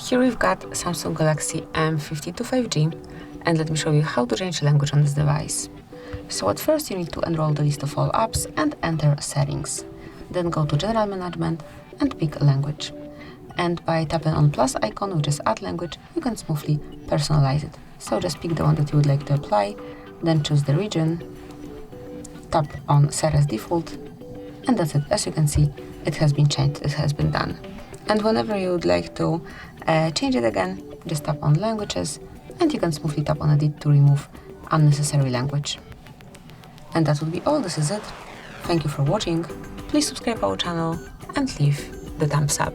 Here we've got Samsung Galaxy M52 5G, and let me show you how to change language on this device. So at first you need to enroll the list of all apps and enter settings. Then go to General Management and pick a language. And by tapping on plus icon, which is add language, you can smoothly personalize it. So just pick the one that you would like to apply, then choose the region, tap on set as default, and that's it. As you can see, it has been changed, it has been done. And whenever you would like to change it again, just tap on languages, and you can smoothly tap on edit to remove unnecessary language. And that would be all. This is it. Thank you for watching. Please subscribe our channel and leave the thumbs up.